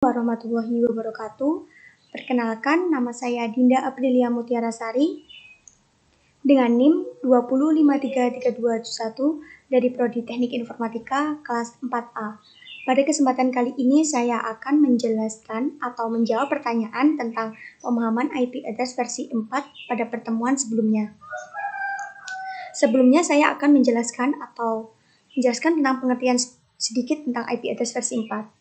Warahmatullahi wabarakatuh. Perkenalkan, nama saya Dinda Aprilia Mutiarasari dengan NIM 2053321 dari Prodi Teknik Informatika kelas 4A. Pada kesempatan kali ini saya akan menjelaskan atau menjawab pertanyaan tentang pemahaman IP address versi 4 pada pertemuan sebelumnya. Sebelumnya saya akan menjelaskan tentang pengertian sedikit tentang IP address versi 4.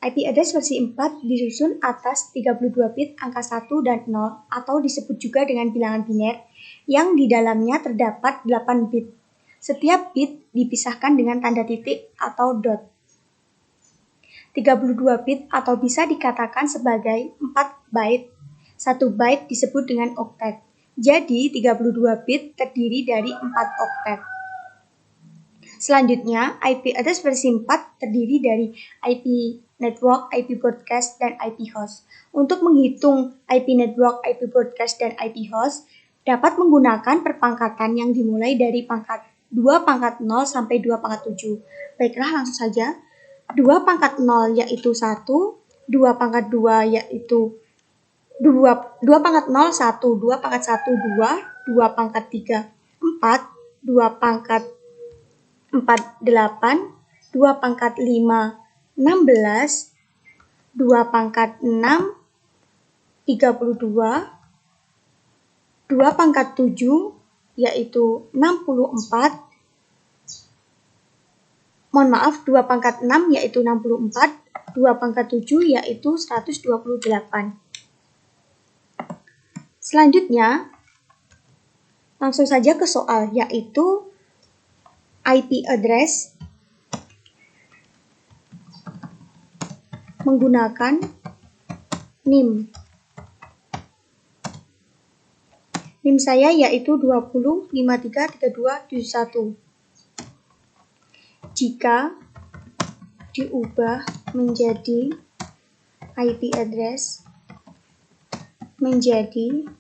IP address versi 4 disusun atas 32 bit angka 1 dan 0 atau disebut juga dengan bilangan biner yang di dalamnya terdapat 8 bit. Setiap bit dipisahkan dengan tanda titik atau dot. 32 bit atau bisa dikatakan sebagai 4 byte. 1 byte disebut dengan oktet. Jadi 32 bit terdiri dari 4 oktet. Selanjutnya, IP address versi 4 terdiri dari IP network, IP broadcast, dan IP host. Untuk menghitung IP network, IP broadcast, dan IP host, dapat menggunakan perpangkatan yang dimulai dari pangkat 2 pangkat 0 sampai 2 pangkat 7. Baiklah, langsung saja. 2 pangkat 0 yaitu 1, 2 pangkat 2 yaitu 2 pangkat 0, 1, 2 pangkat 1, 2, 2 pangkat 3, 4, 2 pangkat 4, 8, 2 pangkat 5, 16, 2 pangkat 6, 32, 2 pangkat 7, yaitu 64, 2 pangkat 6 yaitu 64, 2 pangkat 7 yaitu 128. Selanjutnya, langsung saja ke soal, yaitu IP address menggunakan NIM. NIM saya yaitu 20533271. Jika diubah menjadi IP address menjadi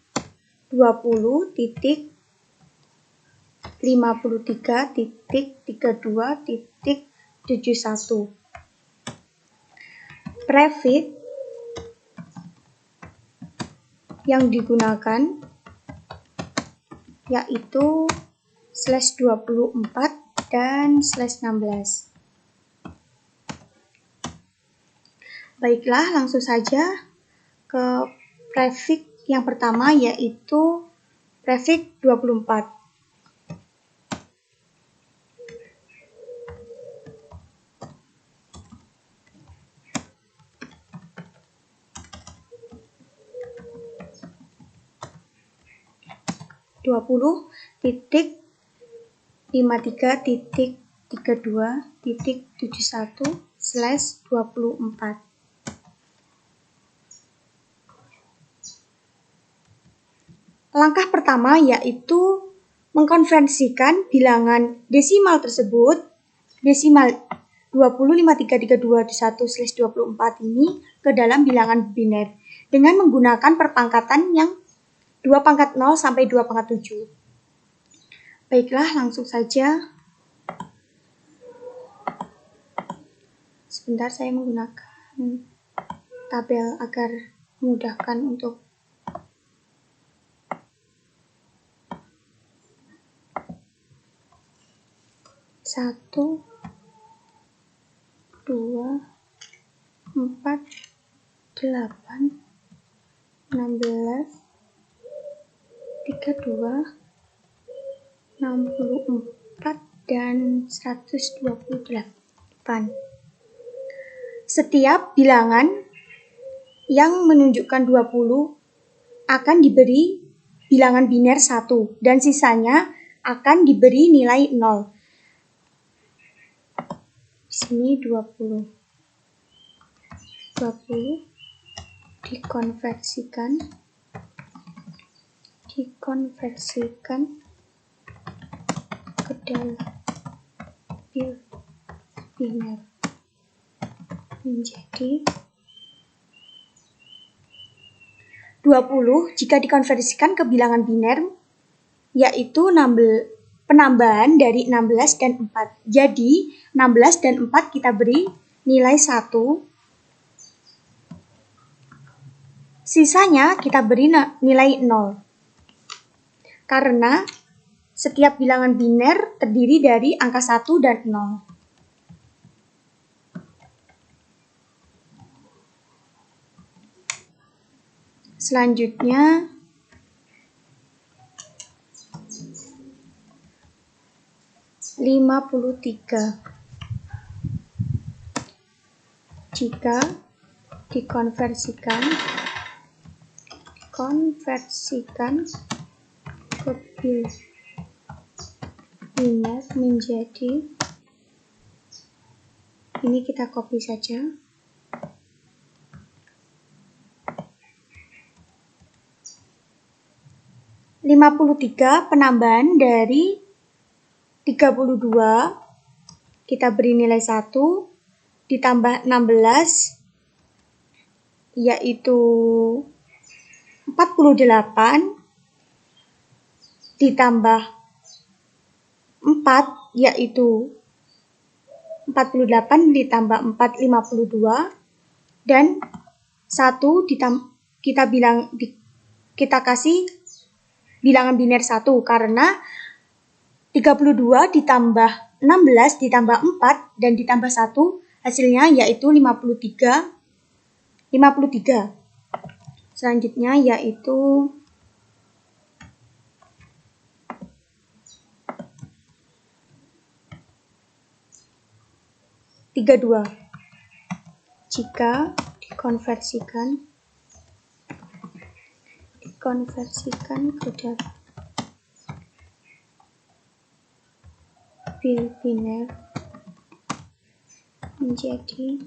20.53.32.71. Prefix yang digunakan yaitu /24 dan /16. Baiklah, langsung saja ke prefix yang pertama yaitu prefix 24. (53.32.71/24). Langkah pertama yaitu mengkonversikan bilangan desimal tersebut, desimal 20.53.32.1/24 ini ke dalam bilangan biner dengan menggunakan perpangkatan yang 2 pangkat 0 sampai 2 pangkat 7. Baiklah, langsung saja. Sebentar, saya menggunakan tabel agar memudahkan untuk satu, 2, 4, 8, 16, 32, 64, dan 128. Setiap bilangan yang menunjukkan 20 akan diberi bilangan biner 1 dan sisanya akan diberi nilai 0. Di sini 20 dikonversikan ke dalam biner menjadi 20 jika dikonversikan ke bilangan biner yaitu penambahan dari 16 dan 4. Jadi 16 dan 4 kita beri nilai 1 Sisanya kita beri nilai 0. Karena setiap bilangan biner terdiri dari angka 1 dan 0. Selanjutnya, (53) jika dikonversikan ke biner menjadi, ini kita copy saja, (53) penambahan dari 32 kita beri nilai 1 ditambah 16 yaitu 48 ditambah 4 yaitu 48 ditambah 4 52 dan 1 kita kasih bilangan biner 1 karena 32 ditambah 16 ditambah 4 dan ditambah 1 hasilnya yaitu 53. Selanjutnya yaitu (32) jika dikonversikan ke biner menjadi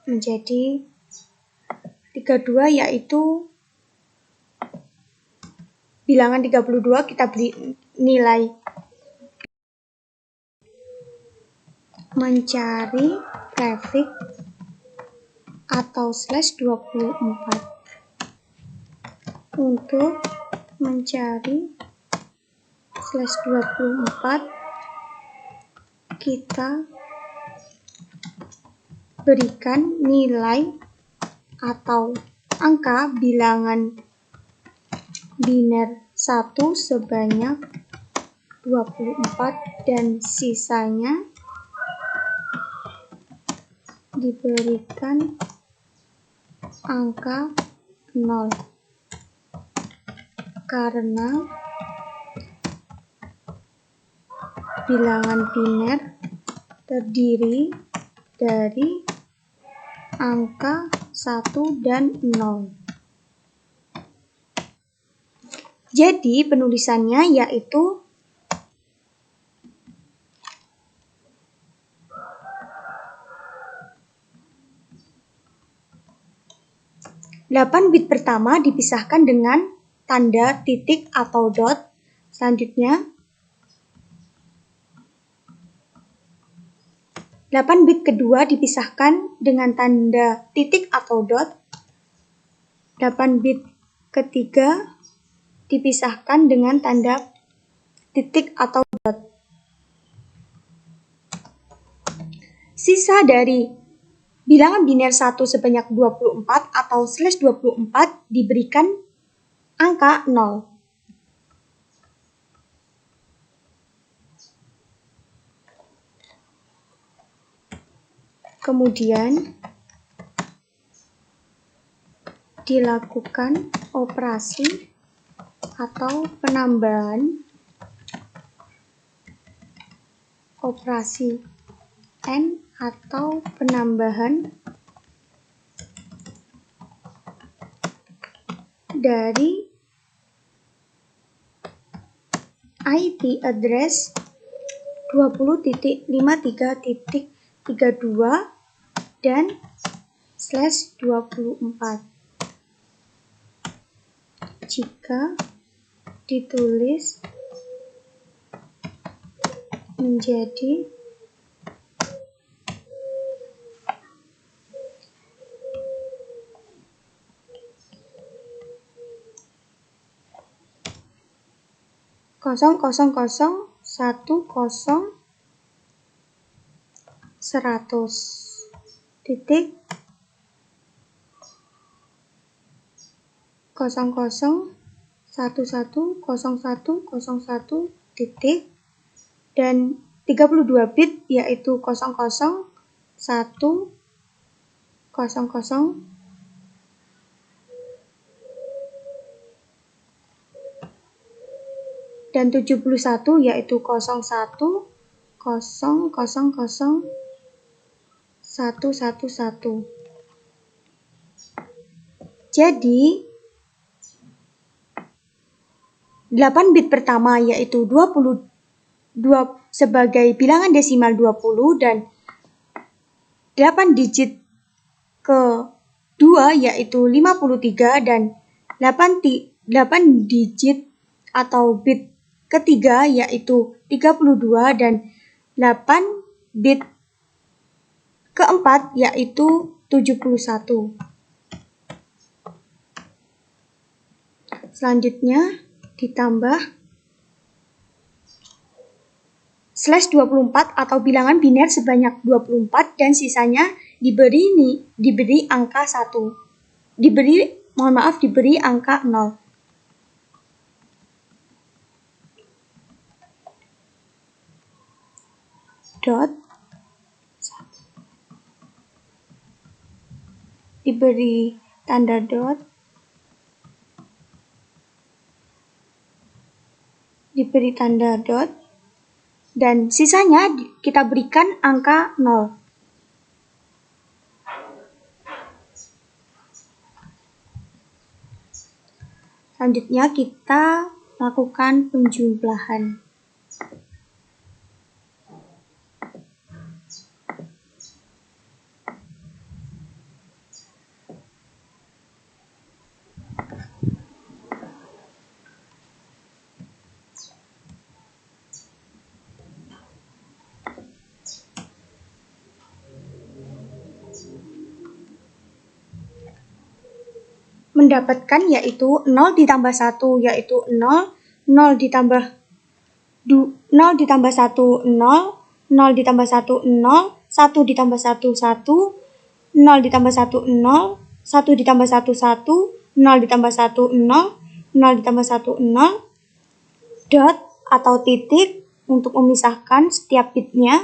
menjadi 32 yaitu bilangan 32 kita beri nilai mencari prefix atau /24. Untuk mencari /24 kita berikan nilai atau angka bilangan biner 1 sebanyak 24 dan sisanya diberikan angka 0 karena bilangan biner terdiri dari angka 1 dan 0. Jadi penulisannya yaitu 8 bit pertama dipisahkan dengan tanda titik atau dot. Selanjutnya 8 bit kedua dipisahkan dengan tanda titik atau dot. 8 bit ketiga dipisahkan dengan tanda titik atau dot. Sisa dari bilangan biner 1 sebanyak 24 atau /24 diberikan angka 0. Kemudian dilakukan operasi atau penambahan operasi AND atau penambahan dari IP address 20.53.32 dan /24 jika ditulis menjadi (00001 titik 0011010101 titik dan 32 bit yaitu 001000 dan 71 yaitu 01000111. Jadi 8 bit pertama yaitu 22 sebagai bilangan desimal 20 dan 8 digit kedua yaitu 53 dan 8 digit atau bit ketiga yaitu 32 dan 8 bit keempat yaitu 71. Selanjutnya ditambah /24 atau bilangan biner sebanyak 24 dan sisanya diberi angka 1. Diberi angka 0. Dot diberi tanda dot, diberi tanda dot, dan sisanya kita berikan angka 0. Selanjutnya kita lakukan penjumlahan. Mendapatkan yaitu 0 ditambah 1 yaitu 0, 0 ditambah 0 ditambah 1 0, 0 ditambah 1 0, 1 ditambah 1 1, 0 ditambah 1 0, 1 ditambah 1 1, 0 ditambah 1 0, 0 ditambah 1 0, dot atau titik untuk memisahkan setiap bitnya,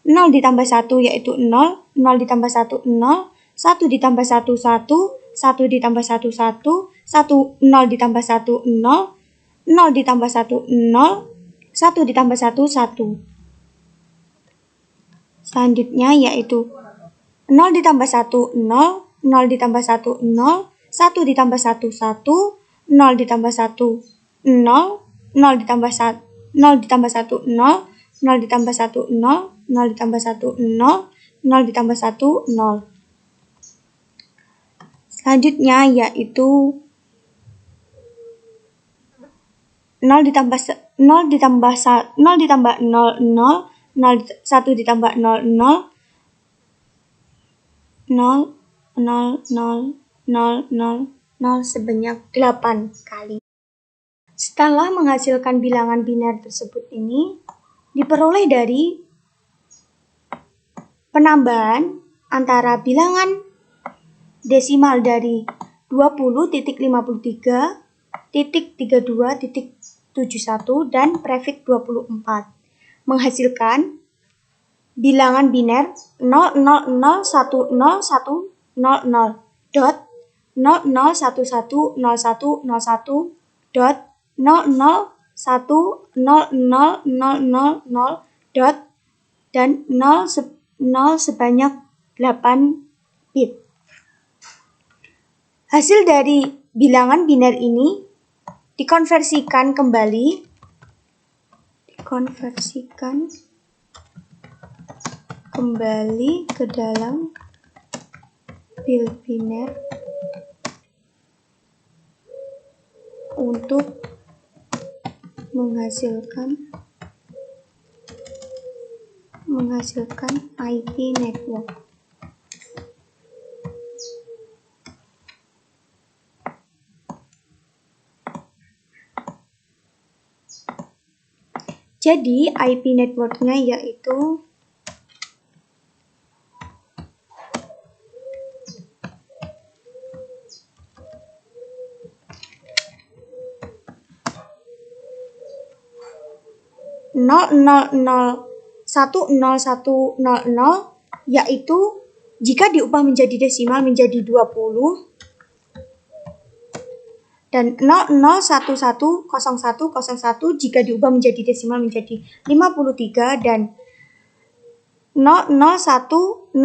0 ditambah 1 yaitu 0, 0 ditambah 1 0, 1 ditambah 1 1, 1 ditambah 1 1, 0 ditambah 1 0, 0 ditambah 1 0, 1 ditambah 1 1. Selanjutnya yaitu 0 ditambah 1 0, 0 ditambah 1 0, 1 ditambah 1 1, 0 ditambah 1 0, 0 ditambah 1 0 ditambah 1 0, 0 ditambah 1 0, 0 ditambah 1 0, 0 ditambah 1 0. Selanjutnya yaitu 0 ditambah 0 ditambah 0 ditambah 0 0, 1 ditambah 0 0, 0 0 0 0 0 0 sebanyak 8 kali. Setelah menghasilkan bilangan biner tersebut ini diperoleh dari penambahan antara bilangan desimal dari 20.53.32.71 dan prefix 24 menghasilkan bilangan biner 000101000 dot 00110101 dot 00100000 dot dan 0 sebanyak 8 bit. Hasil dari bilangan biner ini dikonversikan kembali ke dalam bil biner untuk menghasilkan IP network. Jadi IP networknya yaitu yaitu jika diubah menjadi desimal menjadi 20 dan 00110101 jika diubah menjadi desimal menjadi 53 dan 00100000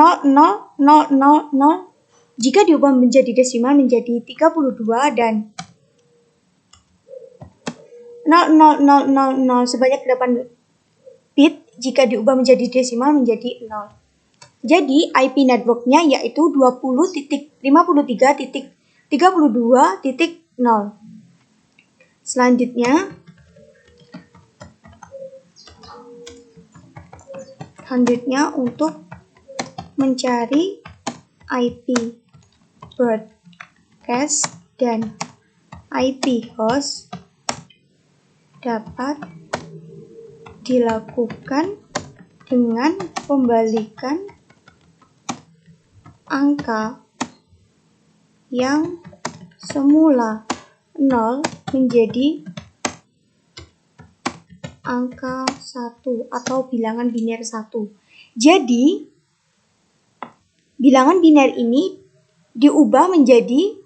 jika diubah menjadi desimal menjadi 32 dan 00000 sebanyak 8 bit jika diubah menjadi desimal menjadi 0. Jadi IP networknya yaitu 20.53.32.0. Selanjutnya untuk mencari IP broadcast dan IP host dapat dilakukan dengan pembalikan angka yang semula 0 menjadi angka 1 atau bilangan biner 1. Jadi, bilangan biner ini diubah menjadi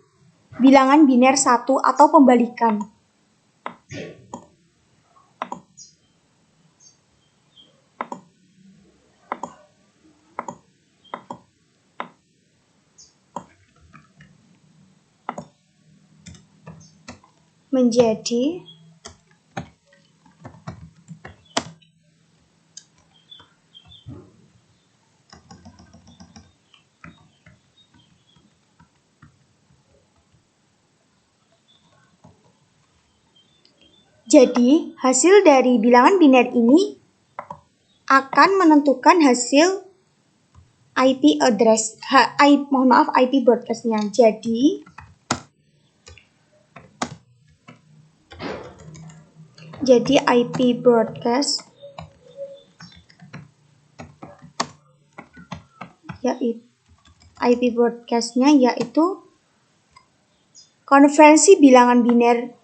bilangan biner 1 atau pembalikan. Menjadi Jadi, hasil dari bilangan biner ini akan menentukan hasil IP address, IP broadcast-nya. Jadi IP broadcast broadcast-nya yaitu konversi bilangan biner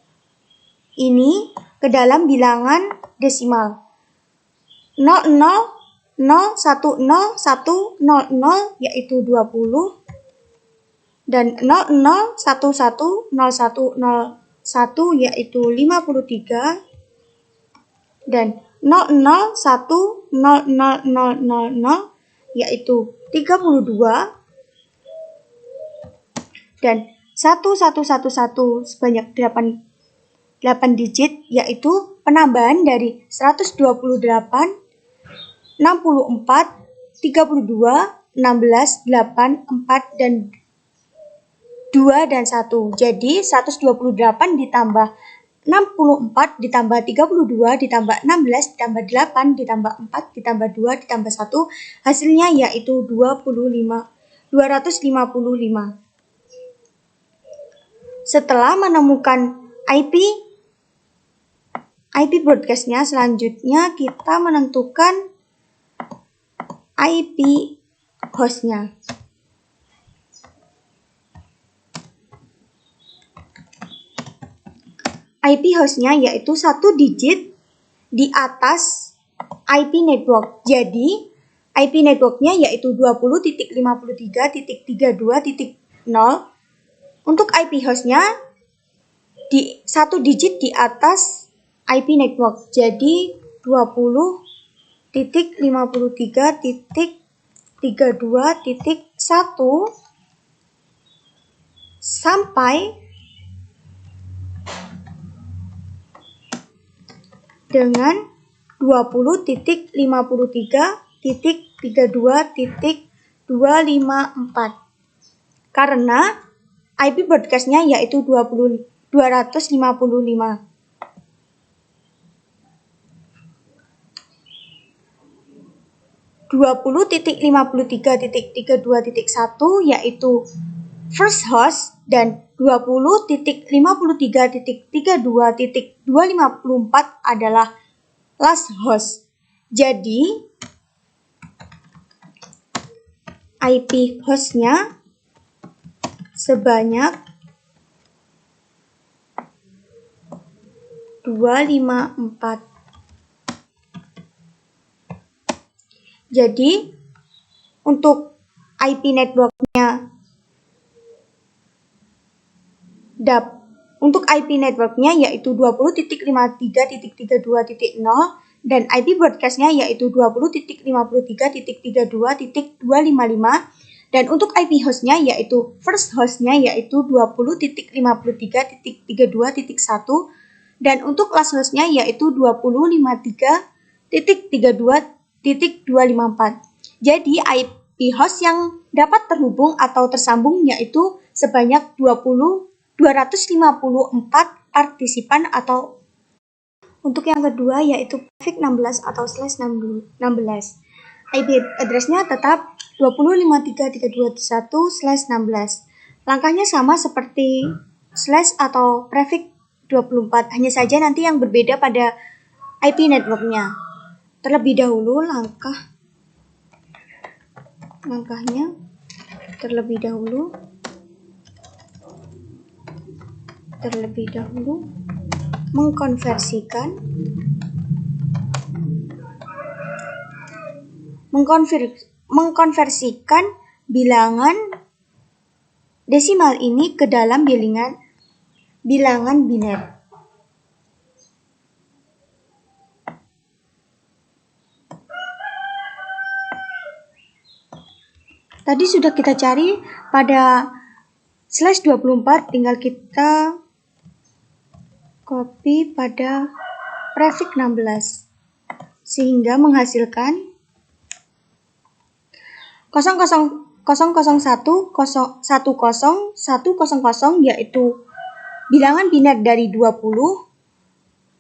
ini ke dalam bilangan desimal. 00010100 yaitu 20 dan 00110101 yaitu 53 dan 00100000 yaitu 32 dan 1111 sebanyak 8 digit yaitu penambahan dari 128, 64, 32, 16, 8, 4, dan 2 dan 1. Jadi 128 ditambah 64 ditambah 32 ditambah 16 ditambah 8 ditambah 4 ditambah 2 ditambah 1 hasilnya yaitu 255. Setelah menemukan IP broadcast-nya, selanjutnya kita menentukan IP host-nya. IP host-nya yaitu 1 digit di atas IP network. Jadi, IP network-nya yaitu 20.53.32.0. Untuk IP host-nya di 1 digit di atas IP network. Jadi 20.53.32.1 sampai dengan 20.53.32.254. Karena IP broadcast-nya yaitu 255. 20.53.32.1 yaitu first host dan 20.53.32.254 adalah last host. Jadi IP hostnya sebanyak 254. Jadi untuk IP networknya yaitu 20.53.32.0 dan IP broadcastnya yaitu 20.53.32.255 dan untuk IP hostnya yaitu first hostnya yaitu 20.53.32.1 dan untuk last hostnya yaitu 20.53.32.254. Jadi IP host yang dapat terhubung atau tersambung yaitu sebanyak 254 partisipan atau untuk yang kedua yaitu prefix 16 atau /16. IP address-nya tetap 20.53.32.1/16. Langkahnya sama seperti slash atau prefix 24, hanya saja nanti yang berbeda pada IP network-nya. Terlebih dahulu langkahnya terlebih dahulu mengkonversikan bilangan desimal ini ke dalam bilangan biner. Tadi sudah kita cari pada /24, tinggal kita copy pada prefix 16 sehingga menghasilkan 001010100 yaitu bilangan biner dari 20,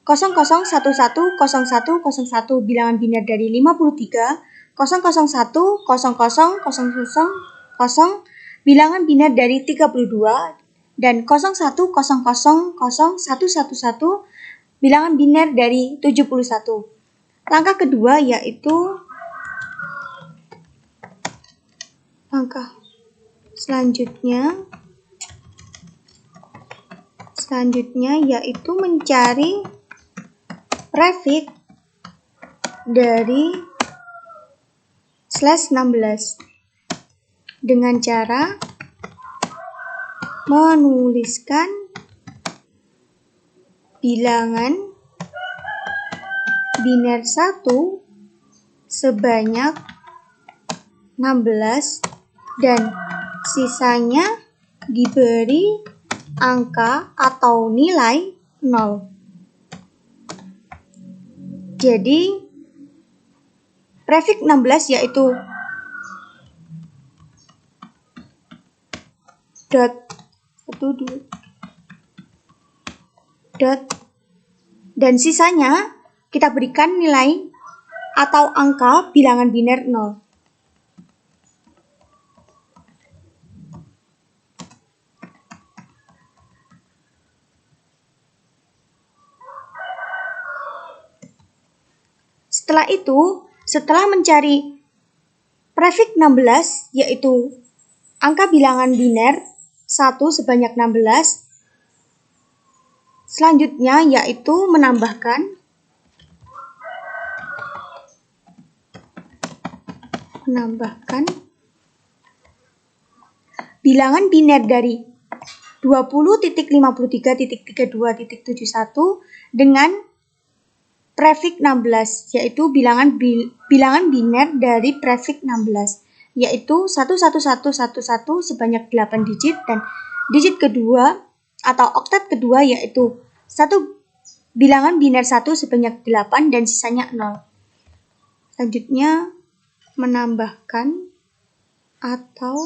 00110101 bilangan biner dari 53, 0010000 bilangan biner dari 32 dan 01000111 bilangan biner dari 71. Langkah kedua yaitu selanjutnya yaitu mencari prefix dari /16 dengan cara menuliskan bilangan biner 1 sebanyak 16 dan sisanya diberi angka atau nilai 0. Jadi prefix 16 yaitu dot dan sisanya kita berikan nilai atau angka bilangan biner 0. Setelah itu, setelah mencari prefix 16 yaitu angka bilangan biner 1 sebanyak 16, selanjutnya yaitu menambahkan bilangan biner dari 20.53.32.71 dengan prefix 16 yaitu bilangan biner dari prefix 16 yaitu 11111 sebanyak 8 digit dan digit kedua atau oktet kedua yaitu bilangan biner 1 sebanyak 8 dan sisanya 0. Selanjutnya menambahkan atau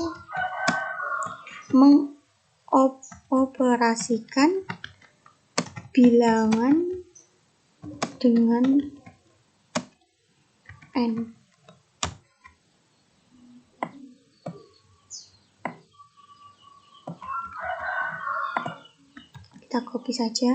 mengoperasikan bilangan dengan N. Kita copy saja.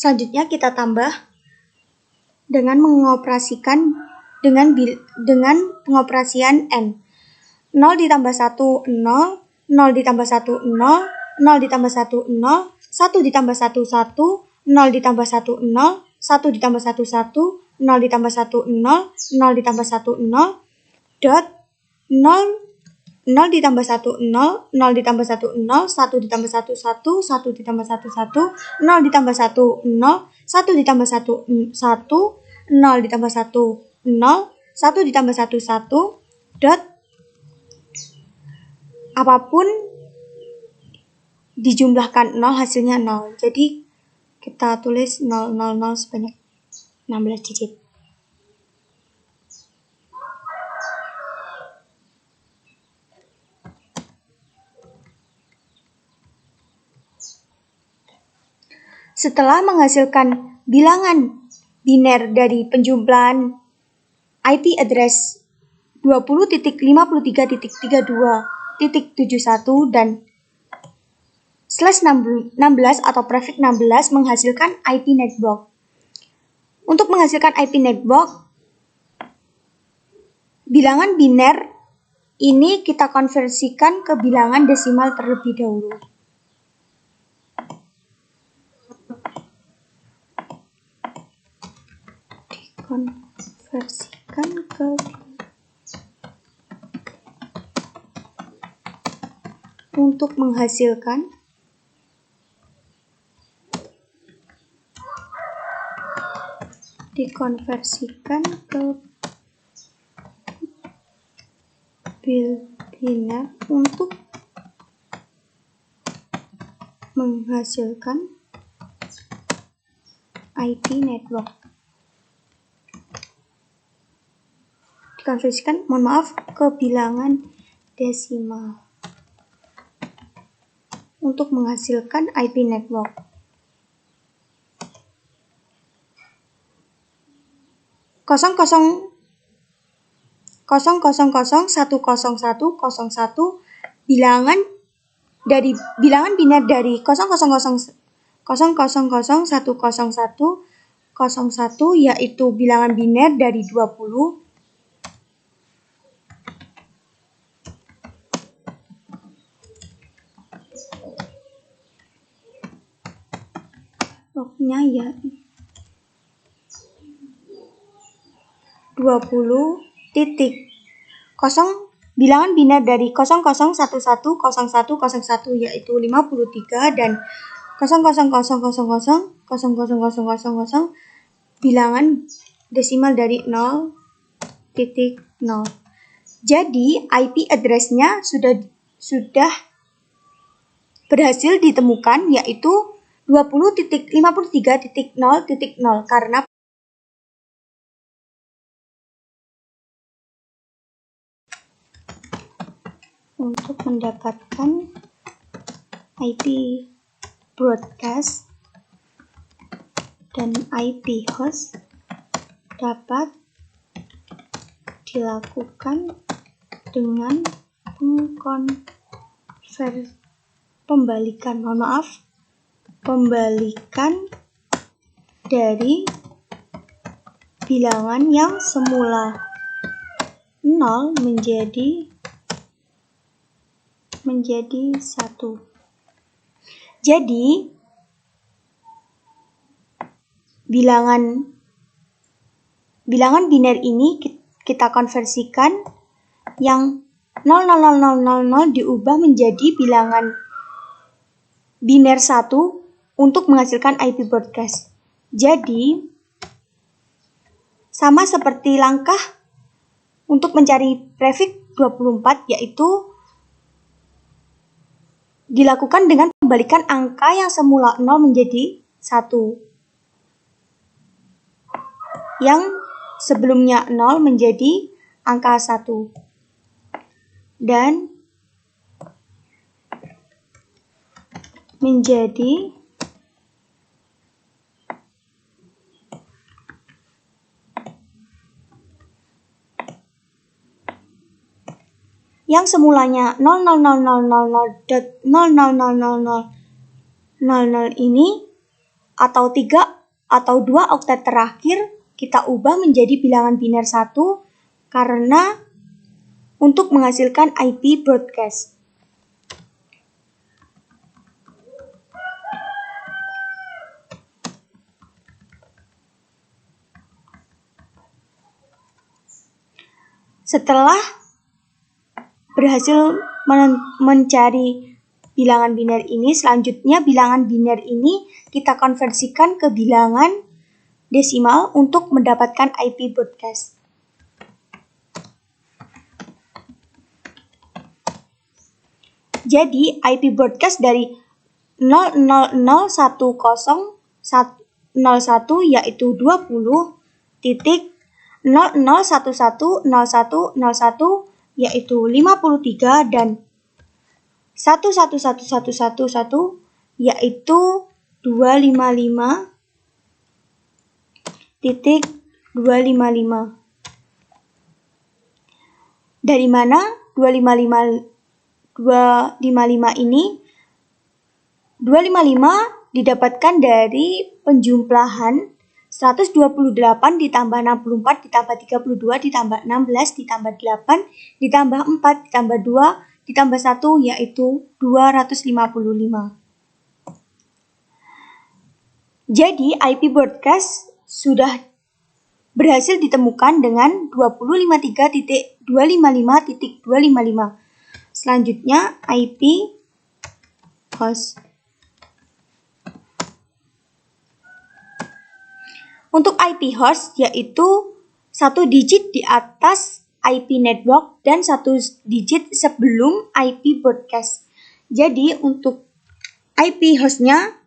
Selanjutnya kita tambah dengan mengoperasikan dengan pengoperasian n. 0 ditambah 1, 0, 0 ditambah 1, 0, 0 ditambah 1, 0, 1 ditambah 1, 1, 0 ditambah 1, 0, 1 ditambah 1, 1, 0 ditambah 1, 0, 0 ditambah 1, 0, dot, 0, 0 ditambah 1, 0, 0 ditambah 1, 0, 1 ditambah 1, 1, 1 ditambah 1, 1, 0 ditambah 1, 0, 1 ditambah 1, 1, 0 ditambah 1, 0, 1 ditambah 1, 1, dot, apapun dijumlahkan 0 hasilnya 0. Jadi kita tulis 0, 0, 0 sebanyak 16 digit. Setelah menghasilkan bilangan biner dari penjumlahan IP address 20.53.32.71 dan /16 atau prefix 16 menghasilkan IP network. Untuk menghasilkan IP network, bilangan biner ini kita konversikan ke bilangan desimal terlebih dahulu. Dikonversikan ke untuk menghasilkan dikonversikan ke biner untuk menghasilkan IP network. Dikonversikan, ke bilangan desimal untuk menghasilkan IP network. Kosong kosong 1010101 bilangan biner dari 000010101 yaitu bilangan biner dari 20 lognya ya 20 titik 0 bilangan biner dari 00110101 yaitu 53 dan 00000000 bilangan desimal dari 0.0. Jadi IP address-nya sudah berhasil ditemukan yaitu 20.53.0.0 karena untuk mendapatkan IP broadcast dan IP host dapat dilakukan dengan pembalikan dari bilangan yang semula 0 menjadi 1. Jadi bilangan biner ini kita konversikan yang 00000 diubah menjadi bilangan biner 1 untuk menghasilkan IP broadcast. Jadi sama seperti langkah untuk mencari prefix 24 yaitu dilakukan dengan pembalikan angka yang semula 0 menjadi 1. Yang sebelumnya 0 menjadi angka 1. Dan menjadi yang semulanya 00000.000.00000 ini atau 3 atau 2 oktet terakhir kita ubah menjadi bilangan biner 1 karena untuk menghasilkan IP broadcast. Setelah berhasil mencari bilangan biner ini, selanjutnya bilangan biner ini kita konversikan ke bilangan desimal untuk mendapatkan IP broadcast. Jadi IP broadcast dari 0001001 yaitu 20.00110101 yaitu 53 dan 1111111 yaitu 255.255. Dari mana 255 ini? 255 didapatkan dari penjumlahan 128 ditambah 64 ditambah 32 ditambah 16 ditambah 8 ditambah 4 ditambah 2 ditambah 1 yaitu 255. Jadi IP broadcast sudah berhasil ditemukan dengan 253.255.255. Selanjutnya IP host. Untuk IP host yaitu 1 digit di atas IP network dan 1 digit sebelum IP broadcast. Jadi untuk IP hostnya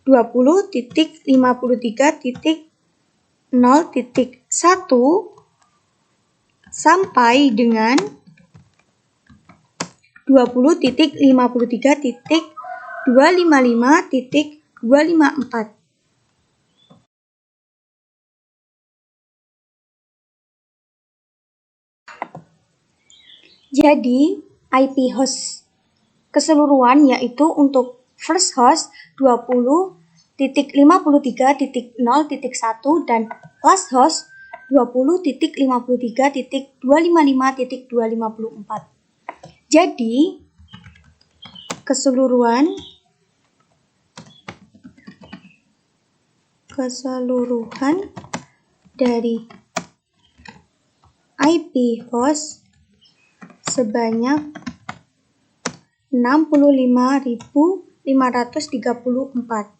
20.53.0.1 sampai dengan 20.53.255.254. Jadi, IP host keseluruhan yaitu untuk first host 20.53.0.1 dan last host 20.53.255.254. Jadi, keseluruhan dari IP host sebanyak 65.534.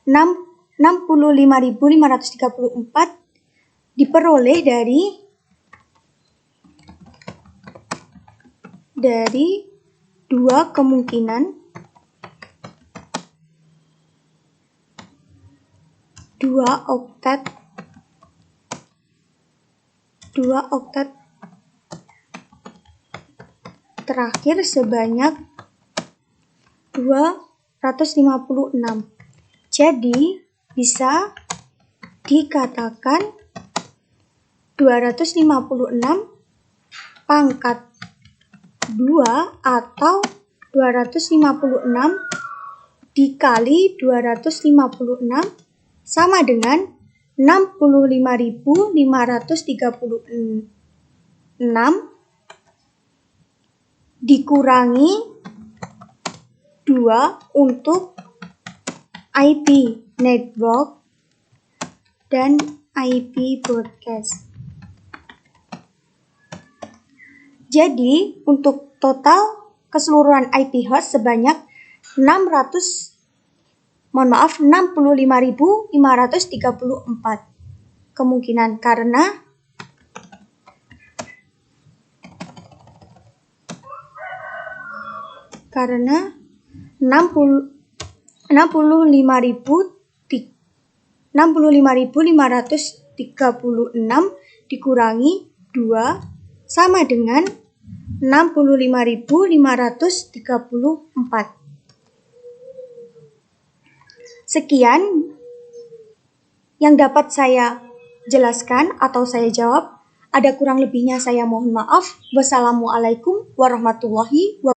65.534 diperoleh dari dua kemungkinan, dua oktet terakhir sebanyak 256. Jadi bisa dikatakan 256 pangkat 2 atau 256 dikali 256 sama dengan 65.536 dikurangi 2 untuk IP network dan IP broadcast. Jadi, untuk total keseluruhan IP host sebanyak 65.534 kemungkinan karena 65.536 dikurangi 2 sama dengan 65.534. Sekian yang dapat saya jelaskan atau saya jawab. Ada kurang lebihnya saya mohon maaf. Wassalamualaikum warahmatullahi wabarakatuh.